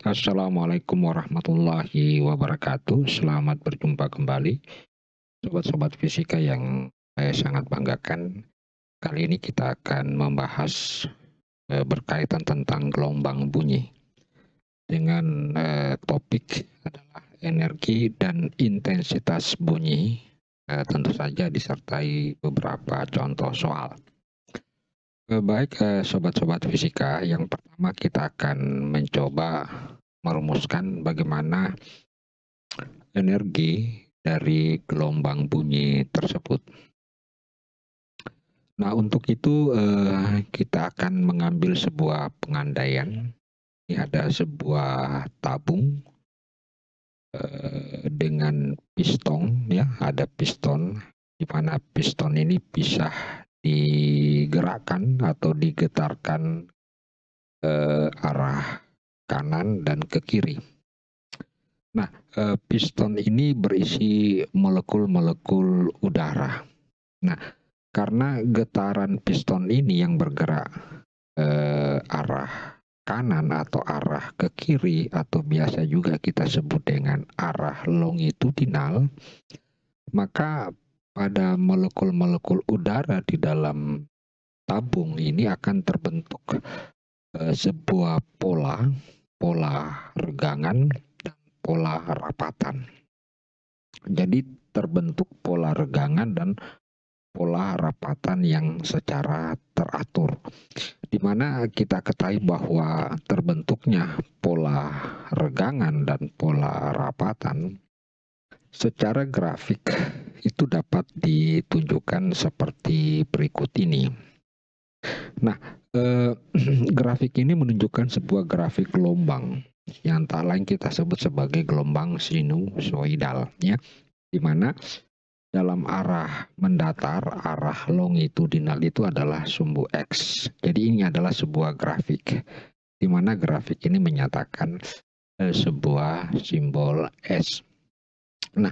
Assalamualaikum warahmatullahi wabarakatuh. Selamat berjumpa kembali, sobat-sobat fisika yang saya sangat banggakan. Kali ini kita akan membahas berkaitan tentang gelombang bunyi dengan topik adalah energi dan intensitas bunyi. Tentu saja disertai beberapa contoh soal. Baik, sobat-sobat fisika, yang pertama kita akan mencoba merumuskan bagaimana energi dari gelombang bunyi tersebut. Nah, untuk itu kita akan mengambil sebuah pengandaian. Ini ada sebuah tabung dengan piston, ya, ada piston, di mana piston ini bisa digerakkan atau digetarkan arah kanan dan ke kiri. Nah, piston ini berisi molekul-molekul udara. Nah, karena getaran piston ini yang bergerak arah kanan atau arah ke kiri, atau biasa juga kita sebut dengan arah longitudinal, maka pada molekul-molekul udara di dalam tabung ini akan terbentuk sebuah pola regangan dan pola rapatan. Jadi terbentuk pola regangan dan pola rapatan yang secara teratur, di mana kita ketahui bahwa terbentuknya pola regangan dan pola rapatan secara grafik itu dapat ditunjukkan seperti berikut ini. Nah, grafik ini menunjukkan sebuah grafik gelombang yang tak lain kita sebut sebagai gelombang sinusoidal, ya, di mana dalam arah mendatar, arah longitudinal itu adalah sumbu X. Jadi ini adalah sebuah grafik, di mana grafik ini menyatakan sebuah simbol S. Nah,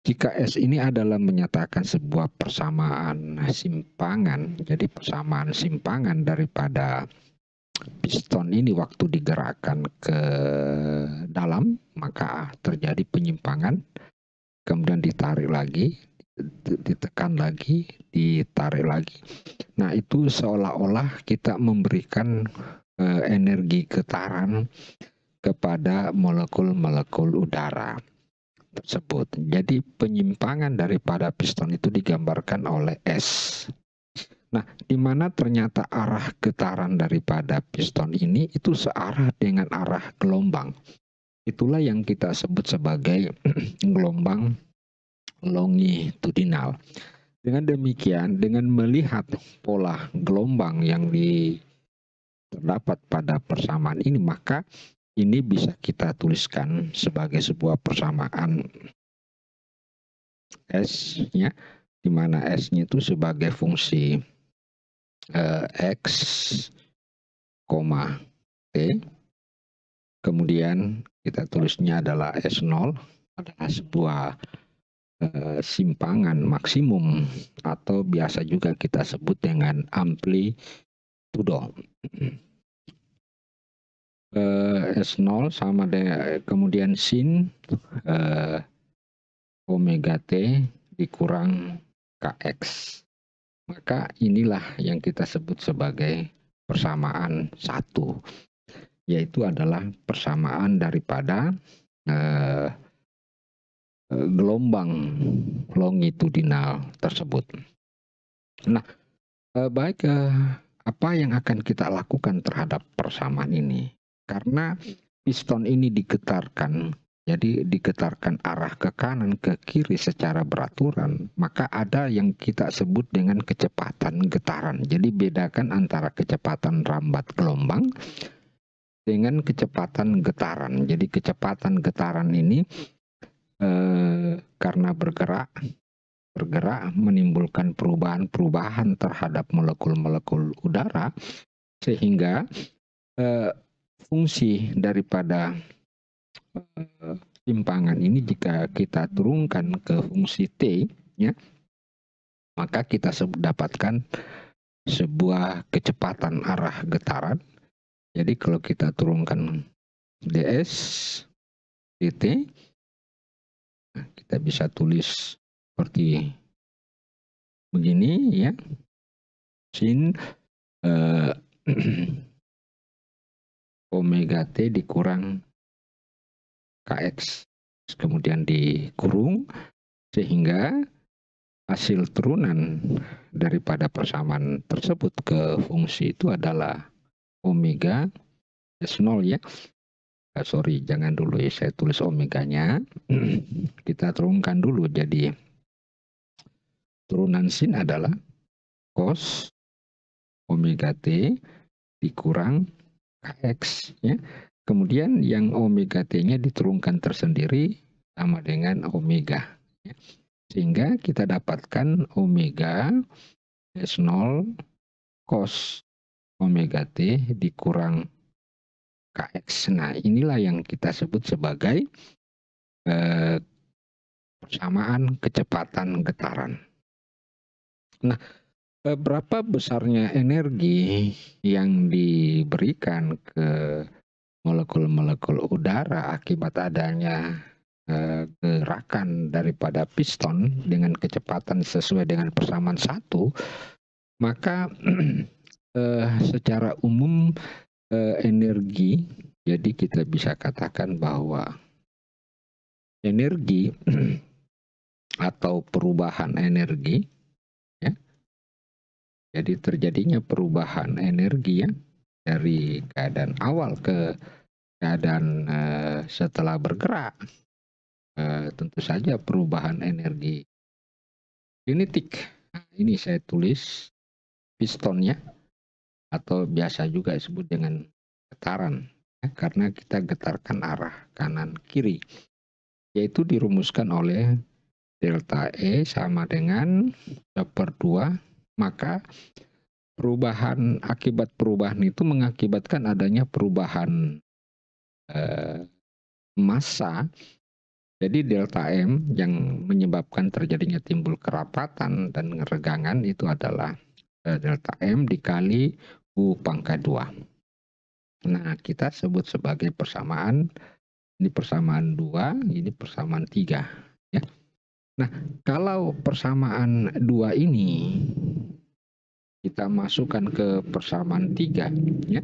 jika S ini adalah menyatakan sebuah persamaan simpangan, jadi persamaan simpangan daripada piston ini waktu digerakkan ke dalam, maka terjadi penyimpangan, kemudian ditarik lagi, ditekan lagi, ditarik lagi. Nah, itu seolah-olah kita memberikan energi getaran kepada molekul-molekul udara tersebut. Jadi penyimpangan daripada piston itu digambarkan oleh S. Nah, di mana ternyata arah getaran daripada piston ini itu searah dengan arah gelombang. Itulah yang kita sebut sebagai gelombang longitudinal. Dengan demikian, dengan melihat pola gelombang yang terdapat pada persamaan ini, maka ini bisa kita tuliskan sebagai sebuah persamaan S, ya, di mana S-nya itu sebagai fungsi X, T. Kemudian kita tulisnya adalah S0, adalah sebuah simpangan maksimum, atau biasa juga kita sebut dengan amplitudo. S0 sama dengan kemudian sin omega T dikurang Kx. Maka inilah yang kita sebut sebagai persamaan satu, yaitu adalah persamaan daripada gelombang longitudinal tersebut. Nah, baik, apa yang akan kita lakukan terhadap persamaan ini? Karena piston ini digetarkan, jadi digetarkan arah ke kanan ke kiri secara beraturan, maka ada yang kita sebut dengan kecepatan getaran. Jadi bedakan antara kecepatan rambat gelombang dengan kecepatan getaran. Jadi kecepatan getaran ini karena bergerak menimbulkan perubahan-perubahan terhadap molekul-molekul udara, sehingga fungsi daripada simpangan ini jika kita turunkan ke fungsi T, ya, maka kita dapatkan sebuah kecepatan arah getaran. Jadi kalau kita turunkan ds dt. Nah, kita bisa tulis seperti begini ya, sin omega t dikurang kx, kemudian dikurung, sehingga hasil turunan daripada persamaan tersebut ke fungsi itu adalah omega S0 ya. Sorry, jangan dulu ya, saya tulis omeganya. Kita turunkan dulu, jadi turunan sin adalah cos omega t dikurang kx ya. Kemudian yang omega t-nya diturunkan tersendiri sama dengan omega ya. Sehingga kita dapatkan omega S0 cos omega t dikurang kx. Nah, inilah yang kita sebut sebagai persamaan kecepatan getaran. Nah, berapa besarnya energi yang diberikan ke molekul-molekul udara akibat adanya gerakan daripada piston dengan kecepatan sesuai dengan persamaan 1, maka secara umum energi, jadi kita bisa katakan bahwa energi atau perubahan energi ya, jadi terjadinya perubahan energi ya dari keadaan awal ke keadaan setelah bergerak, tentu saja perubahan energi kinetik. Nah, ini saya tulis pistonnya, atau biasa juga disebut dengan getaran ya, karena kita getarkan arah kanan kiri, yaitu dirumuskan oleh delta E sama dengan 1/2, maka akibat perubahan itu mengakibatkan adanya perubahan massa. Jadi delta M yang menyebabkan terjadinya timbul kerapatan dan regangan itu adalah delta M dikali U pangkat 2. Nah, kita sebut sebagai persamaan, ini persamaan 2, ini persamaan 3 ya. Nah, kalau persamaan 2 ini kita masukkan ke persamaan 3 ya,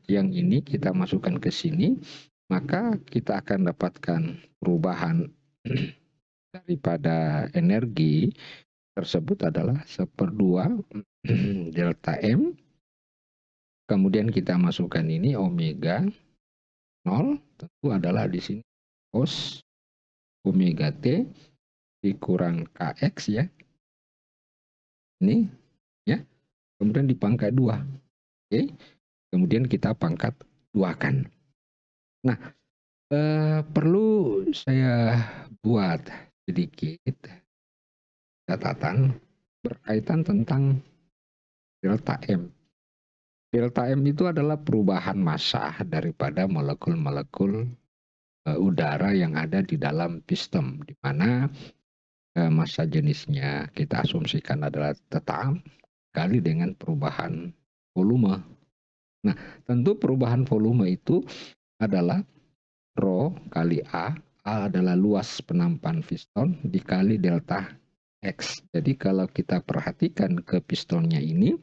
yang ini kita masukkan ke sini, maka kita akan dapatkan perubahan daripada energi tersebut adalah 1/2 delta M. Kemudian kita masukkan ini omega 0, tentu adalah di sini cos omega t dikurang kx ya. Ini ya. Kemudian dipangkat 2. Oke. Kemudian kita pangkat 2-kan. Nah, perlu saya buat sedikit catatan berkaitan tentang delta M. Delta M itu adalah perubahan massa daripada molekul-molekul udara yang ada di dalam piston, di mana massa jenisnya kita asumsikan adalah tetap kali dengan perubahan volume. Nah, tentu perubahan volume itu adalah Rho kali A adalah luas penampan piston dikali delta X. Jadi kalau kita perhatikan ke pistonnya ini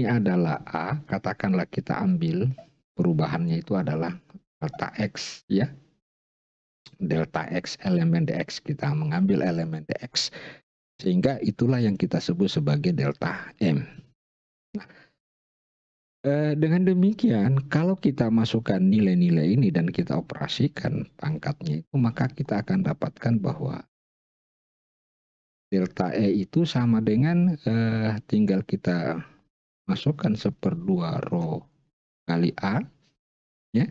adalah A, katakanlah kita ambil perubahannya itu adalah delta X ya. Delta X elemen dx, kita mengambil elemen dx, sehingga itulah yang kita sebut sebagai delta M. Nah, dengan demikian, kalau kita masukkan nilai-nilai ini dan kita operasikan pangkatnya itu, maka kita akan dapatkan bahwa delta E itu sama dengan tinggal kita masukkan 1/2 Rho kali A ya,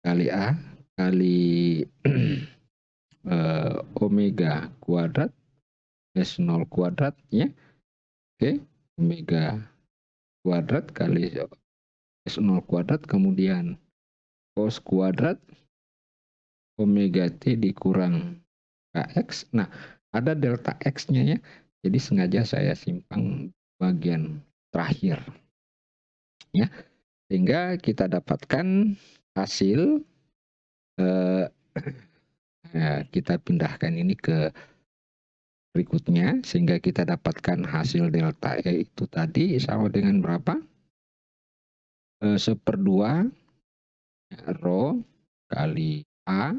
kali A kali omega kuadrat S0 kuadrat ya. Oke, omega kuadrat kali S0 kuadrat, kemudian cos kuadrat omega T dikurang kx. Nah, ada delta X-nya ya. Jadi sengaja saya simpan bagian terakhir. Ya. Sehingga kita dapatkan hasil, kita pindahkan ini ke berikutnya sehingga kita dapatkan hasil delta E itu tadi sama dengan berapa? 1/2 rho kali A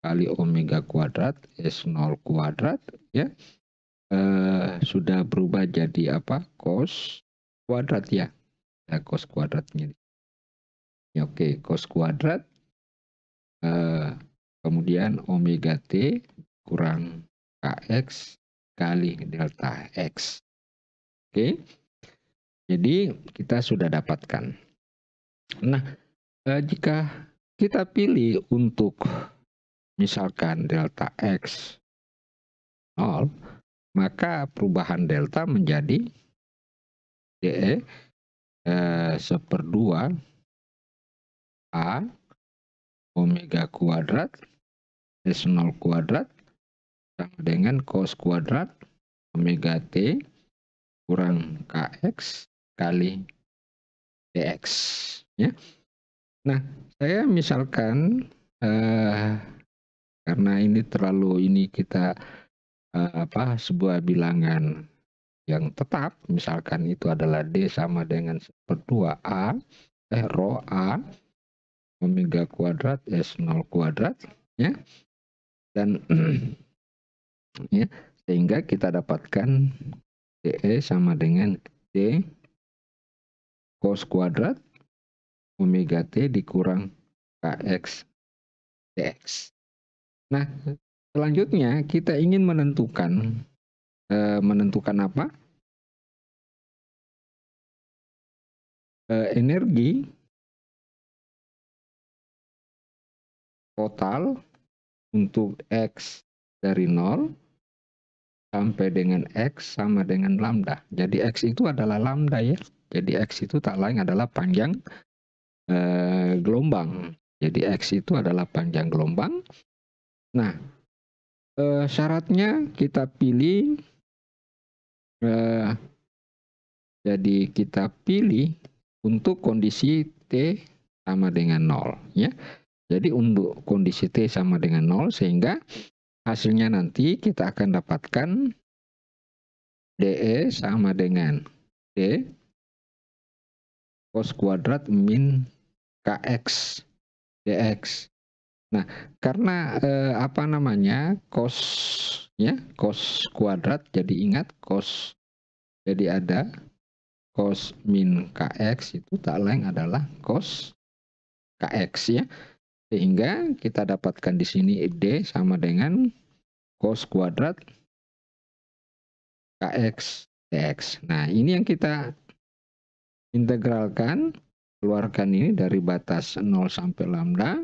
kali omega kuadrat S0 kuadrat ya. Sudah berubah jadi apa? Cos kuadrat ya. Cos kuadratnya. Ya, oke, cos kuadrat kemudian omega T kurang KX kali delta X. Oke. Jadi kita sudah dapatkan. Nah, jika kita pilih untuk misalkan delta X 0, maka perubahan delta menjadi DE 1/2 A omega kuadrat S0 kuadrat sama dengan cos kuadrat omega T kurang KX kali DX ya. Nah, saya misalkan karena ini kita sebuah bilangan yang tetap, misalkan itu adalah D sama dengan 1/2 A rho A omega kuadrat S0 kuadrat ya. Dan ya, sehingga kita dapatkan DE sama dengan D cos kuadrat omega T dikurang KX DX. Nah, selanjutnya kita ingin menentukan apa? Energi total untuk X dari 0 sampai dengan X sama dengan lambda. Jadi X itu adalah lambda ya. Jadi X itu tak lain adalah panjang gelombang. Jadi X itu adalah panjang gelombang. Nah, syaratnya kita pilih, jadi kita pilih untuk kondisi T sama dengan 0 ya. Jadi untuk kondisi T sama dengan 0 sehingga hasilnya nanti kita akan dapatkan DE sama dengan D cos kuadrat min KX DX. Nah, karena cos ya, cos kuadrat, jadi ingat cos, jadi ada cos min KX itu tak lain adalah cos KX ya. Sehingga kita dapatkan di sini D sama dengan cos kuadrat KX DX. Nah, ini yang kita integralkan, keluarkan ini dari batas 0 sampai lambda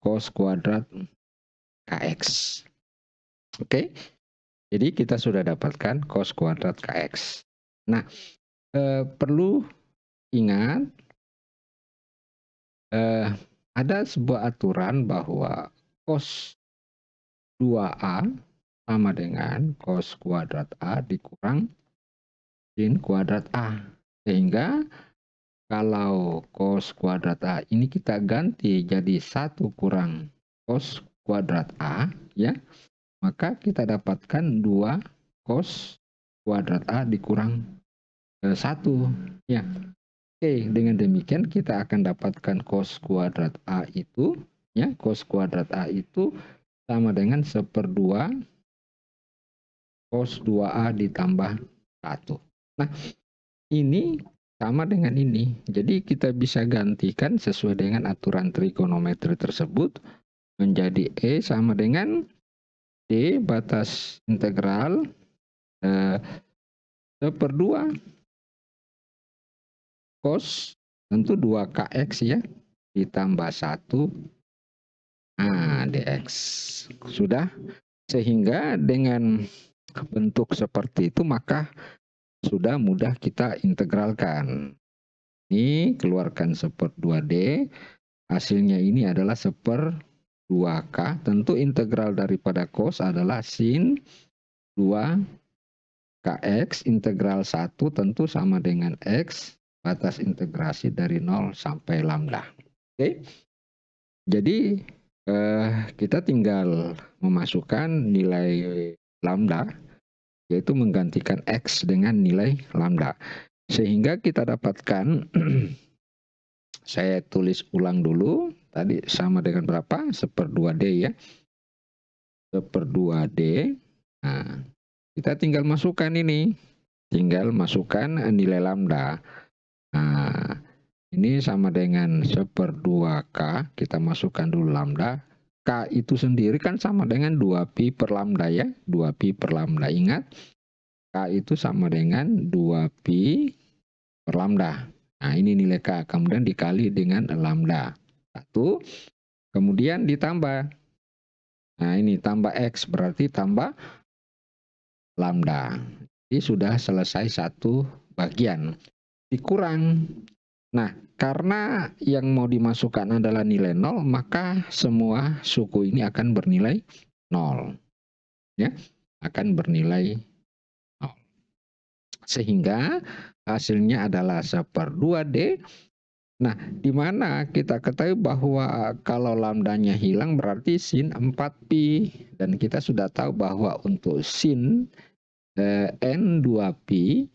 cos kuadrat KX. Oke, jadi kita sudah dapatkan cos kuadrat KX. Nah, perlu ingat ada sebuah aturan bahwa cos 2A sama dengan cos kuadrat A dikurang sin kuadrat A. Sehingga kalau cos kuadrat A ini kita ganti jadi 1 kurang cos kuadrat A ya, maka kita dapatkan 2 cos kuadrat A dikurang 1 ya. Oke, dengan demikian kita akan dapatkan cos kuadrat A itu ya, cos kuadrat A itu sama dengan 1/2 cos 2A ditambah 1. Nah, ini sama dengan ini. Jadi kita bisa gantikan sesuai dengan aturan trigonometri tersebut menjadi E sama dengan D batas integral 1/2 cos tentu 2KX ya ditambah 1 DX. Sudah, sehingga dengan bentuk seperti itu maka sudah mudah kita integralkan. Ini keluarkan 1/2D, hasilnya ini adalah 1/2K. Tentu integral daripada cos adalah sin 2KX, integral 1 tentu sama dengan X, batas integrasi dari 0 sampai lambda. Oke. Jadi kita tinggal memasukkan nilai lambda, yaitu menggantikan X dengan nilai lambda. Sehingga kita dapatkan, saya tulis ulang dulu, tadi sama dengan berapa? 1/2D ya. 1/2D. Nah, kita tinggal masukkan ini. Tinggal masukkan nilai lambda. Nah, ini sama dengan 1/2K. Kita masukkan dulu lambda. K itu sendiri kan sama dengan 2pi per lambda ya. 2pi per lambda. Ingat, K itu sama dengan 2pi per lambda. Nah, ini nilai K. Kemudian dikali dengan lambda. 1. Kemudian ditambah. Nah, ini tambah X. Berarti tambah lambda. Jadi sudah selesai satu bagian. Dikurang. Nah, karena yang mau dimasukkan adalah nilai 0, maka semua suku ini akan bernilai 0. Ya, akan bernilai 0. Sehingga hasilnya adalah 1/2D. Nah, di mana kita ketahui bahwa kalau lambdanya hilang berarti sin 4pi. Dan kita sudah tahu bahwa untuk sin N 2pi,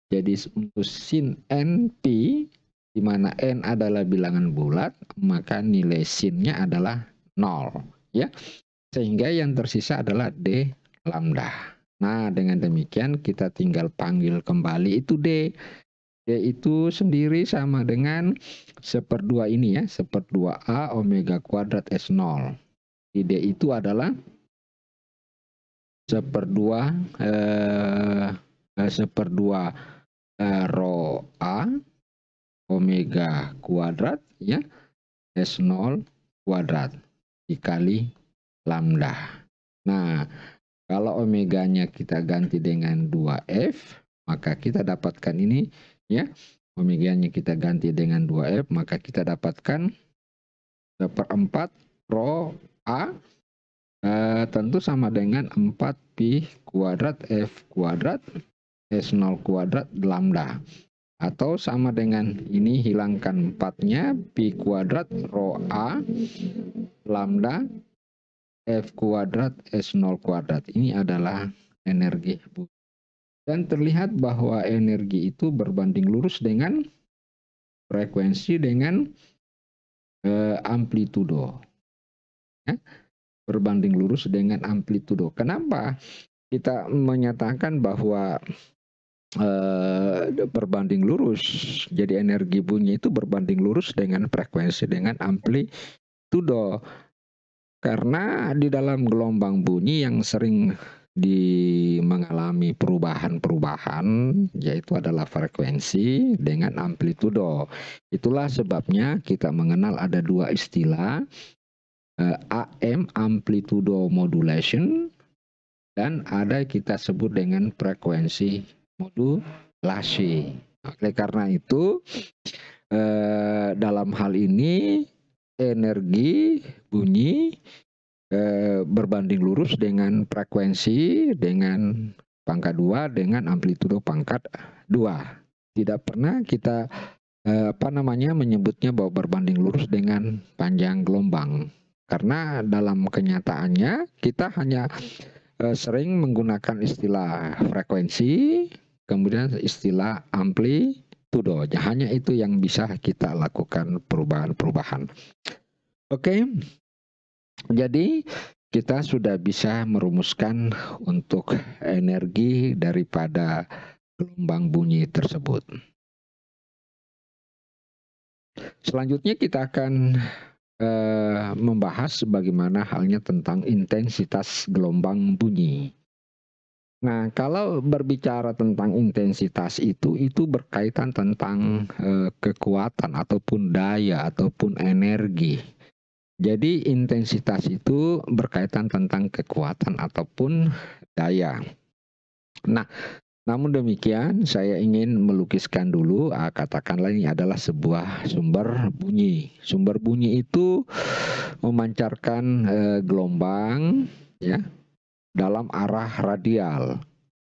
jadi untuk sin NP, di mana N adalah bilangan bulat, maka nilai sinnya adalah 0. Ya. Sehingga yang tersisa adalah D lambda. Nah, dengan demikian kita tinggal panggil kembali itu D. D itu sendiri sama dengan 1/2 ini ya, 1/2A omega kuadrat S0. Di D itu adalah 1/2 rho A omega kuadrat ya, S0 kuadrat dikali lambda. Nah, kalau omeganya kita ganti dengan 2F, maka kita dapatkan ini ya. Omeganya kita ganti dengan 2F, maka kita dapatkan 1/4 rho A tentu sama dengan 4pi kuadrat F kuadrat S0 kuadrat lambda. Atau sama dengan ini, hilangkan 4-nya, pi kuadrat rho A lambda F kuadrat S0 kuadrat. Ini adalah energi bunyi. Dan terlihat bahwa energi itu berbanding lurus dengan frekuensi dengan amplitudo. Ya, berbanding lurus dengan amplitudo. Kenapa kita menyatakan bahwa berbanding lurus? Jadi energi bunyi itu berbanding lurus dengan frekuensi dengan amplitudo. Karena di dalam gelombang bunyi yang sering mengalami perubahan-perubahan, yaitu adalah frekuensi dengan amplitudo. Itulah sebabnya kita mengenal ada dua istilah, AM amplitudo modulation, dan ada kita sebut dengan frekuensi modulasi. Oleh karena itu, dalam hal ini energi bunyi berbanding lurus dengan frekuensi dengan pangkat 2 dengan amplitudo pangkat 2. Tidak pernah kita menyebutnya bahwa berbanding lurus dengan panjang gelombang. Karena dalam kenyataannya kita hanya sering menggunakan istilah frekuensi, kemudian istilah amplitudo. Hanya itu yang bisa kita lakukan perubahan-perubahan. Oke. Jadi kita sudah bisa merumuskan untuk energi daripada gelombang bunyi tersebut. Selanjutnya kita akan membahas bagaimana halnya tentang intensitas gelombang bunyi. Nah, kalau berbicara tentang intensitas itu berkaitan tentang kekuatan ataupun daya ataupun energi. Jadi intensitas itu berkaitan tentang kekuatan ataupun daya. Nah, namun demikian saya ingin melukiskan dulu, katakanlah ini adalah sebuah sumber bunyi. Sumber bunyi itu memancarkan gelombang ya dalam arah radial.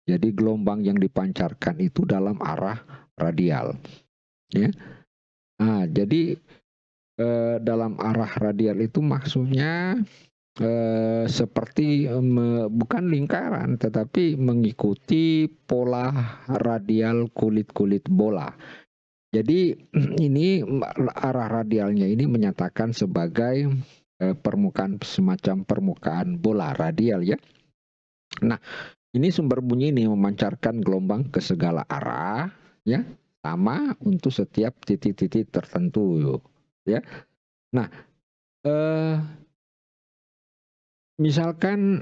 Jadi gelombang yang dipancarkan itu dalam arah radial. Ya. Nah, jadi dalam arah radial itu maksudnya seperti bukan lingkaran tetapi mengikuti pola radial kulit-kulit bola. Jadi ini arah radialnya ini menyatakan sebagai permukaan semacam permukaan bola radial ya. Nah, ini sumber bunyi ini memancarkan gelombang ke segala arah ya, sama untuk setiap titik-titik tertentu ya. Nah, misalkan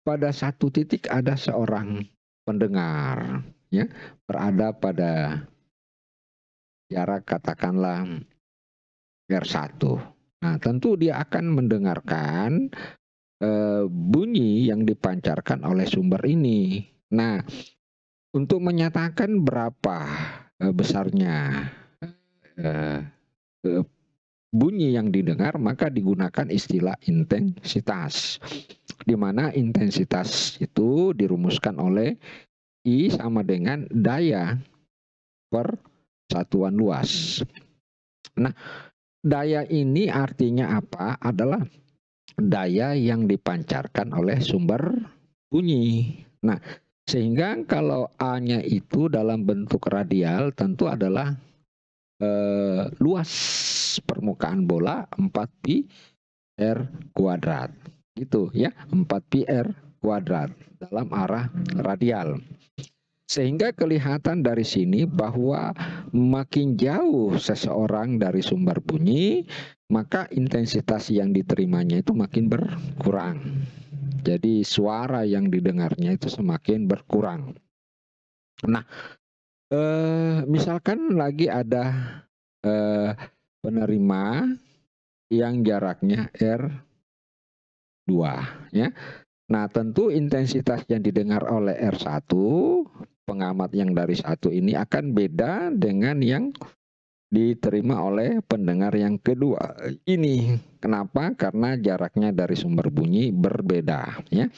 pada satu titik ada seorang pendengar ya, berada pada jarak katakanlah R1. Nah, tentu dia akan mendengarkan bunyi yang dipancarkan oleh sumber ini. Nah, untuk menyatakan berapa besarnya bunyi yang didengar, maka digunakan istilah intensitas, di mana intensitas itu dirumuskan oleh I sama dengan daya per satuan luas. Nah, daya ini artinya apa? Adalah daya yang dipancarkan oleh sumber bunyi. Nah, sehingga kalau A-nya itu dalam bentuk radial tentu adalah luas permukaan bola 4pi R kuadrat. Gitu ya, 4pi R kuadrat dalam arah radial. Sehingga kelihatan dari sini bahwa makin jauh seseorang dari sumber bunyi, maka intensitas yang diterimanya itu makin berkurang. Jadi suara yang didengarnya itu semakin berkurang. Nah, misalkan lagi ada penerima yang jaraknya R2 ya. Nah, tentu intensitas yang didengar oleh R1, pengamat yang dari satu ini akan beda dengan yang diterima oleh pendengar yang kedua ini. Kenapa? Karena jaraknya dari sumber bunyi berbeda ya.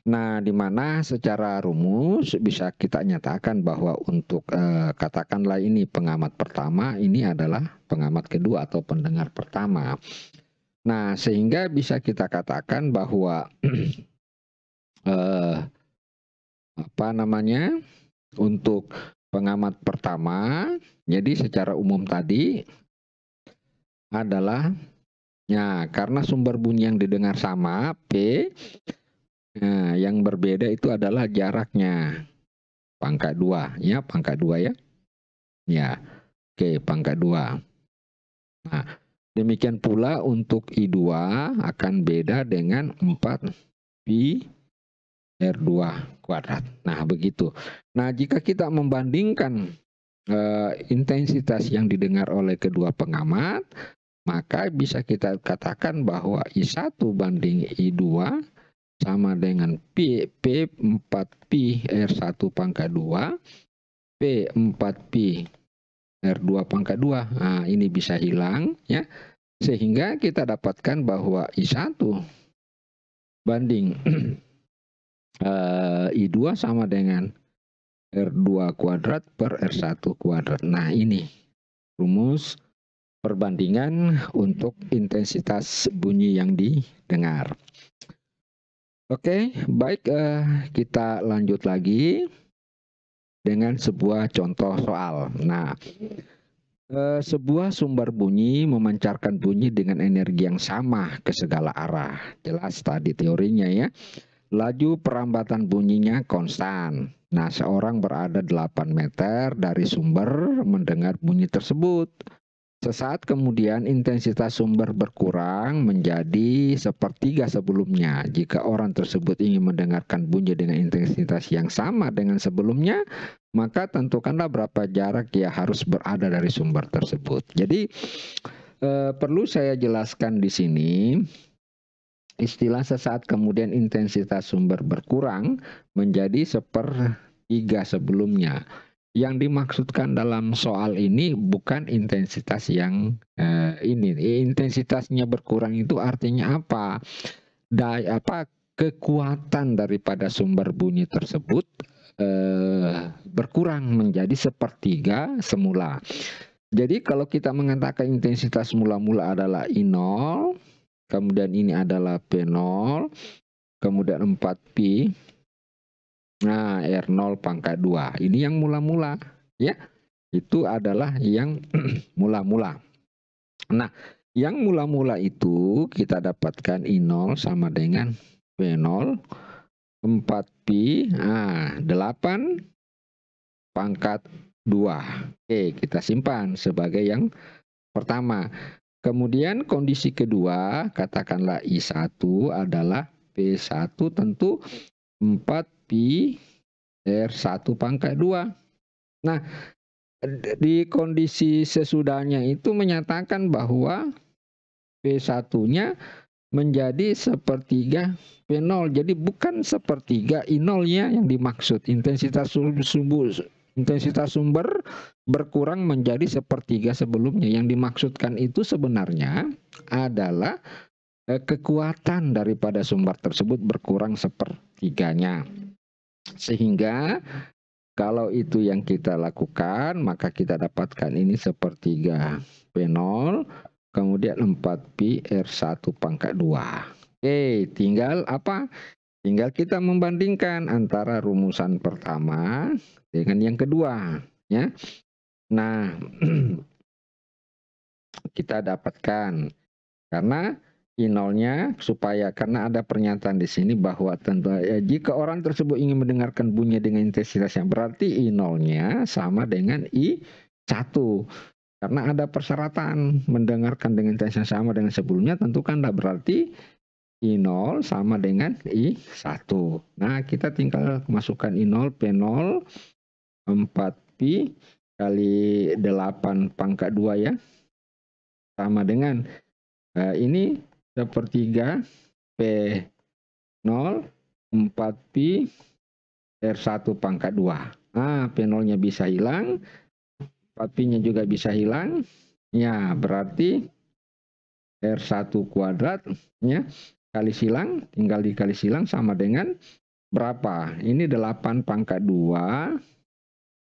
Nah, di mana secara rumus bisa kita nyatakan bahwa untuk katakanlah ini pengamat pertama, ini adalah pengamat kedua atau pendengar pertama. Nah, sehingga bisa kita katakan bahwa apa namanya, untuk pengamat pertama, jadi secara umum tadi adalah ya, karena sumber bunyi yang didengar sama P, nah, yang berbeda itu adalah jaraknya pangkat 2 ya, pangkat 2 ya. Ya. Oke, pangkat 2. Nah, demikian pula untuk I2 akan beda dengan 4pi R2 kuadrat. Nah, begitu. Nah, jika kita membandingkan intensitas yang didengar oleh kedua pengamat, maka bisa kita katakan bahwa I1 banding I2 sama dengan P4pi R1 pangkat 2, P4pi R2 pangkat 2. Nah, ini bisa hilang ya. Sehingga kita dapatkan bahwa I1 banding I2 sama dengan R2 kuadrat per R1 kuadrat. Nah, ini rumus perbandingan untuk intensitas bunyi yang didengar. Oke, baik, kita lanjut lagi dengan sebuah contoh soal. Nah, sebuah sumber bunyi memancarkan bunyi dengan energi yang sama ke segala arah. Jelas tadi teorinya ya. Laju perambatan bunyinya konstan. Nah, seorang berada 8 meter dari sumber mendengar bunyi tersebut. Sesaat kemudian intensitas sumber berkurang menjadi sepertiga sebelumnya. Jika orang tersebut ingin mendengarkan bunyi dengan intensitas yang sama dengan sebelumnya, maka tentukanlah berapa jarak ia harus berada dari sumber tersebut. Jadi perlu saya jelaskan di sini, istilah sesaat kemudian intensitas sumber berkurang menjadi sepertiga sebelumnya. Yang dimaksudkan dalam soal ini bukan intensitas yang ini. Intensitasnya berkurang itu artinya apa? Kekuatan daripada sumber bunyi tersebut berkurang menjadi sepertiga semula. Jadi kalau kita mengatakan intensitas mula-mula adalah I0, kemudian ini adalah P0, kemudian 4pi, nah R0 pangkat 2. Ini yang mula-mula, ya. Itu adalah yang mula-mula. Nah, yang mula-mula itu kita dapatkan I0 sama dengan P0, 4pi, nah 8 pangkat 2. Oke, kita simpan sebagai yang pertama. Kemudian kondisi kedua, katakanlah I1 adalah P1 tentu 4pi R1 pangkat 2. Nah, di kondisi sesudahnya itu menyatakan bahwa P1-nya menjadi sepertiga P0. Jadi bukan sepertiga I0-nya yang dimaksud. Intensitas sumber berkurang menjadi sepertiga sebelumnya. Yang dimaksudkan itu sebenarnya adalah kekuatan daripada sumber tersebut berkurang sepertiganya. Sehingga kalau itu yang kita lakukan, maka kita dapatkan ini sepertiga P0, kemudian 4pi R1 pangkat 2. Oke, tinggal apa? Tinggal kita membandingkan antara rumusan pertama dengan yang kedua, ya. Nah, kita dapatkan karena I0-nya karena ada pernyataan di sini bahwa tentu jika orang tersebut ingin mendengarkan bunyi dengan intensitas yang berarti I0-nya sama dengan I1. Karena ada persyaratan mendengarkan dengan intensitas sama dengan sebelumnya, tentu kan berarti I0 sama dengan I1. Nah, kita tinggal masukkan I0, P0, 4pi kali 8 pangkat 2 ya. Sama dengan ini sepertiga P0, 4pi R1 pangkat 2. Nah, P0-nya bisa hilang, 4pi-nya juga bisa hilang. Ya, berarti R1 kuadrat ya, kali silang, tinggal dikali silang sama dengan berapa? Ini 8 pangkat 2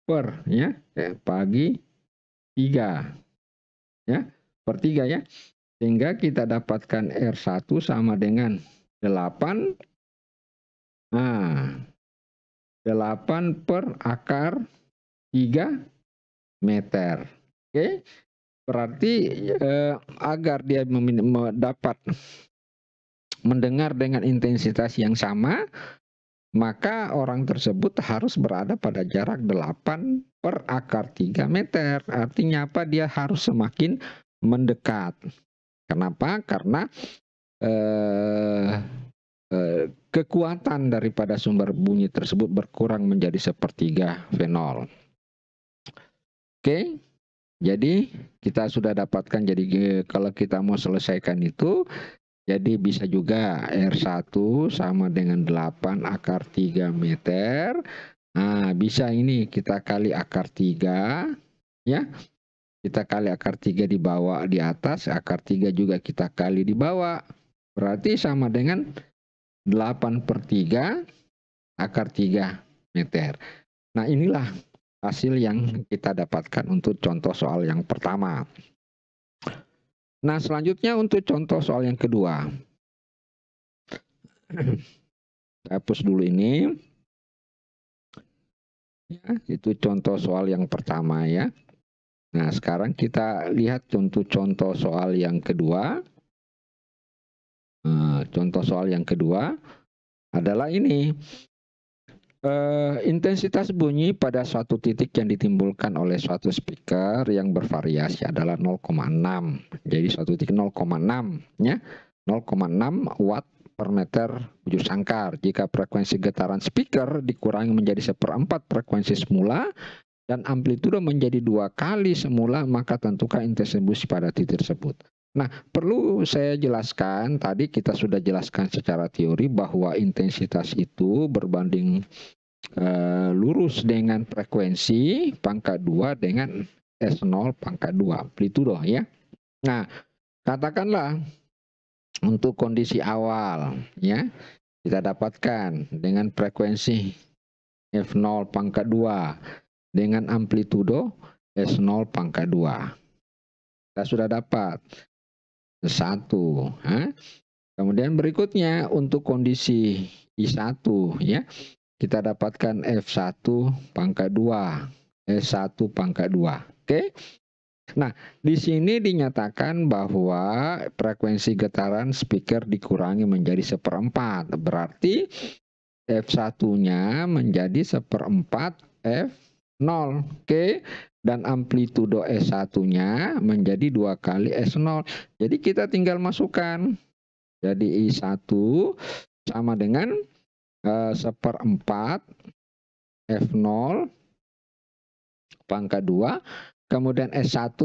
per ya, bagi 3 ya, per 3 ya. Sehingga kita dapatkan R1 sama dengan 8. Nah, 8 per akar 3 meter. Oke. Berarti agar dia dapat mendengar dengan intensitas yang sama, maka orang tersebut harus berada pada jarak 8 per akar 3 meter. Artinya apa? Dia harus semakin mendekat. Kenapa? Karena kekuatan daripada sumber bunyi tersebut berkurang menjadi sepertiga V0. Oke, jadi kita sudah dapatkan. Jadi kalau kita mau selesaikan itu, jadi bisa juga R1 sama dengan 8 akar 3 meter. Nah, bisa ini kita kali akar 3 ya. Kita kali akar 3 di bawah, di atas, akar 3 juga kita kali di bawah. Berarti sama dengan 8 per 3 akar 3 meter. Nah, inilah hasil yang kita dapatkan untuk contoh soal yang pertama. Nah, selanjutnya untuk contoh soal yang kedua. Saya hapus dulu ini. Ya, itu contoh soal yang pertama ya. Nah, sekarang kita lihat contoh soal yang kedua. Nah, contoh soal yang kedua adalah ini. Intensitas bunyi pada suatu titik yang ditimbulkan oleh suatu speaker yang bervariasi adalah 0,6. Jadi suatu titik 0,6 ya. 0,6 watt per meter bujur sangkar. Jika frekuensi getaran speaker dikurangi menjadi 1/4 frekuensi semula dan amplitudo menjadi 2 kali semula, maka tentukan intensitas pada titik tersebut. Nah, perlu saya jelaskan, tadi kita sudah jelaskan secara teori bahwa intensitas itu berbanding lurus dengan frekuensi pangkat 2 dengan S0 pangkat 2 amplitudo ya. Nah, katakanlah untuk kondisi awal ya, kita dapatkan dengan frekuensi F0 pangkat 2 dengan amplitudo S0 pangkat 2. Kita sudah dapat 1. Kemudian berikutnya untuk kondisi I1 ya. Kita dapatkan F1 pangkat 2, S1 pangkat 2. Oke. Nah, di sini dinyatakan bahwa frekuensi getaran speaker dikurangi menjadi 1/4. Berarti F1-nya menjadi 1/4 F0. Oke. Dan amplitudo S1-nya menjadi 2 kali S0. Jadi kita tinggal masukkan. Jadi I1 sama dengan 1/4 F0 pangkat 2. Kemudian S1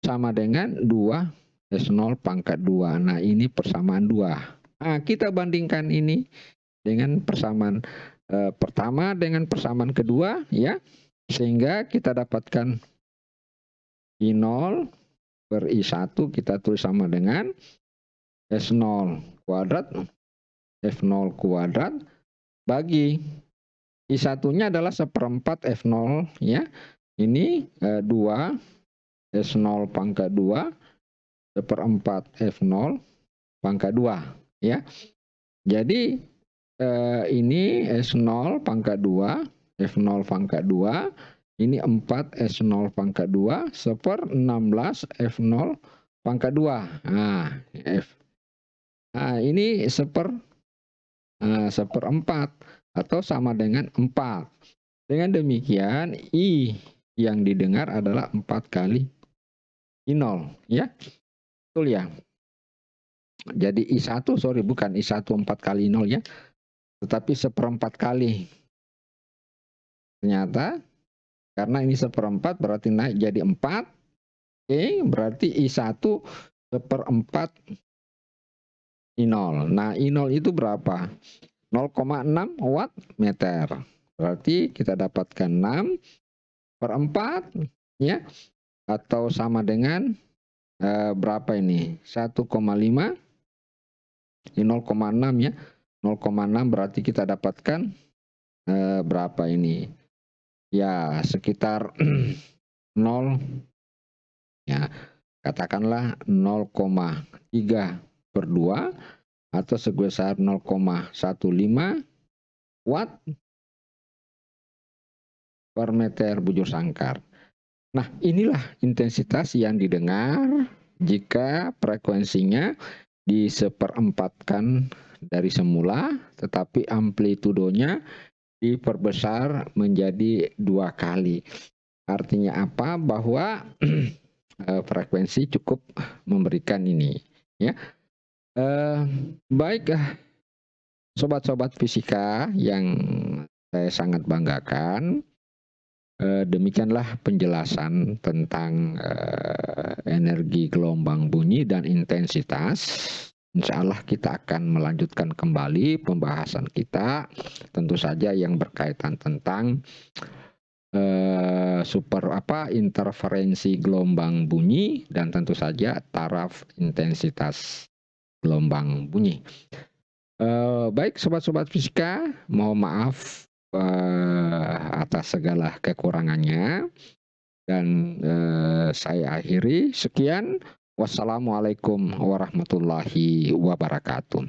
sama dengan 2 S0 pangkat 2. Nah, ini persamaan 2. Nah, kita bandingkan ini dengan persamaan pertama dengan persamaan kedua ya. Sehingga kita dapatkan I0 per I1 kita tulis sama dengan S0 kuadrat F0 kuadrat bagi I1-nya adalah 1/4 F0 ya. Ini 2 S0 pangkat 2 1/4 F0 pangkat 2 ya. Jadi ini S0 pangkat 2 F0 pangkat 2, ini 4 S0 pangkat 2 1/16 F0 pangkat 2. Nah, ini 1/4 atau sama dengan 4. Dengan demikian I yang didengar adalah 4 kali I0 ya. Betul ya. Jadi I1 bukan I1 4 kali I0 ya. Tetapi 1/4 kali. Ternyata karena ini 1/4 berarti naik jadi 4. Oke, berarti I1 1/4 I0. Nah, I0 itu berapa? 0,6 watt meter. Berarti kita dapatkan 6/4 ya. Atau sama dengan berapa ini? 1,5. Ini 0,6 ya. 0,6 berarti kita dapatkan berapa ini? Ya, sekitar 0 ya, katakanlah 0,3/2 atau sebesar 0,15 watt per meter bujur sangkar. Nah, inilah intensitas yang didengar jika frekuensinya di1/4-kan dari semula, tetapi amplitudonya diperbesar menjadi 2 kali. Artinya apa? Bahwa frekuensi cukup memberikan ini ya. Baik sobat-sobat fisika yang saya sangat banggakan, demikianlah penjelasan tentang energi gelombang bunyi dan intensitas. Insya Allah kita akan melanjutkan kembali pembahasan kita, tentu saja yang berkaitan tentang interferensi gelombang bunyi dan tentu saja taraf intensitas gelombang bunyi. Baik sobat-sobat fisika, mohon maaf atas segala kekurangannya dan saya akhiri. Sekian, wassalamualaikum warahmatullahi wabarakatuh.